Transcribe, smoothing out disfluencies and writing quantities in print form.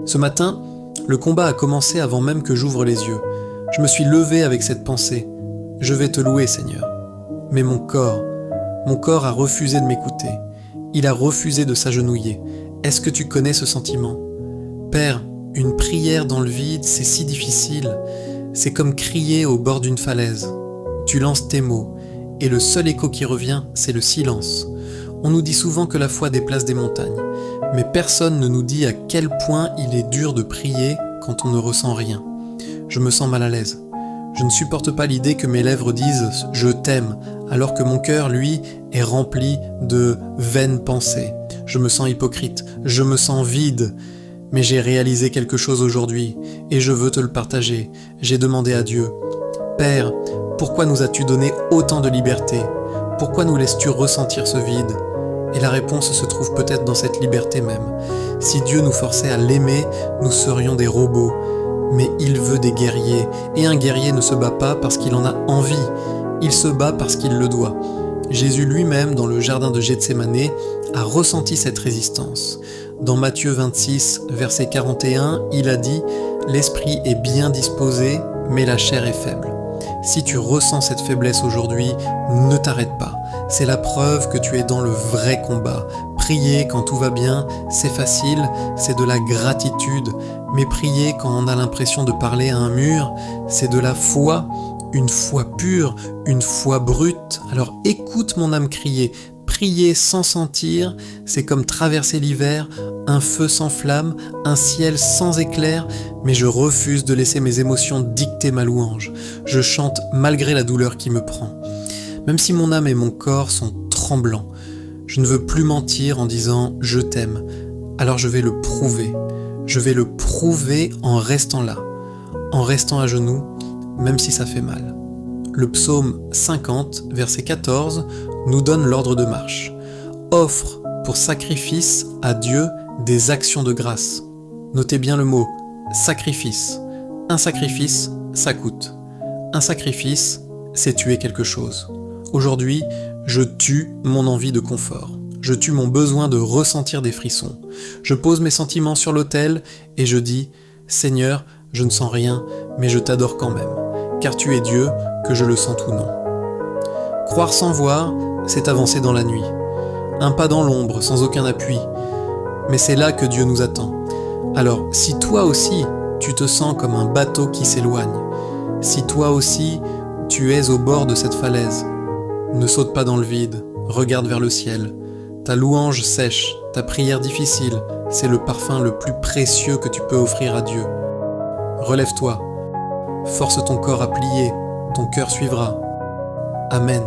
Ce matin, le combat a commencé avant même que j'ouvre les yeux. Je me suis levé avec cette pensée. Je vais te louer, Seigneur. Mais mon corps a refusé de m'écouter. Il a refusé de s'agenouiller. Est-ce que tu connais ce sentiment? Père, une prière dans le vide, c'est si difficile. C'est comme crier au bord d'une falaise. Tu lances tes mots, et le seul écho qui revient, c'est le silence. On nous dit souvent que la foi déplace des montagnes, mais personne ne nous dit à quel point il est dur de prier quand on ne ressent rien. Je me sens mal à l'aise. Je ne supporte pas l'idée que mes lèvres disent « je t'aime », alors que mon cœur, lui, est rempli de vaines pensées. Je me sens hypocrite, je me sens vide. Mais j'ai réalisé quelque chose aujourd'hui, et je veux te le partager. J'ai demandé à Dieu « Père, pourquoi nous as-tu donné autant de liberté? Pourquoi nous laisses-tu ressentir ce vide ?» Et la réponse se trouve peut-être dans cette liberté même. Si Dieu nous forçait à l'aimer, nous serions des robots. Mais il veut des guerriers, et un guerrier ne se bat pas parce qu'il en a envie, il se bat parce qu'il le doit. Jésus lui-même, dans le jardin de Gethsémanée, a ressenti cette résistance. Dans Matthieu 26, verset 41, il a dit « L'esprit est bien disposé, mais la chair est faible ». Si tu ressens cette faiblesse aujourd'hui, ne t'arrête pas. C'est la preuve que tu es dans le vrai combat. Prier quand tout va bien, c'est facile, c'est de la gratitude. Mais prier quand on a l'impression de parler à un mur, c'est de la foi, une foi pure, une foi brute. Alors écoute mon âme crier. Prier sans sentir, c'est comme traverser l'hiver, un feu sans flamme, un ciel sans éclair, mais je refuse de laisser mes émotions dicter ma louange. Je chante malgré la douleur qui me prend. Même si mon âme et mon corps sont tremblants, je ne veux plus mentir en disant « je t'aime », alors je vais le prouver. Je vais le prouver en restant là, en restant à genoux, même si ça fait mal. Le psaume 50, verset 14, nous donne l'ordre de marche. Offre pour sacrifice à Dieu des actions de grâce. Notez bien le mot sacrifice. Un sacrifice, ça coûte. Un sacrifice, c'est tuer quelque chose. Aujourd'hui, je tue mon envie de confort. Je tue mon besoin de ressentir des frissons. Je pose mes sentiments sur l'autel et je dis « Seigneur, je ne sens rien, mais je t'adore quand même, car tu es Dieu, que je le sente ou non. » Croire sans voir, c'est avancer dans la nuit. Un pas dans l'ombre, sans aucun appui. Mais c'est là que Dieu nous attend. Alors, si toi aussi, tu te sens comme un bateau qui s'éloigne, si toi aussi, tu es au bord de cette falaise, ne saute pas dans le vide, regarde vers le ciel. Ta louange sèche, ta prière difficile, c'est le parfum le plus précieux que tu peux offrir à Dieu. Relève-toi, force ton corps à plier, ton cœur suivra. Amen.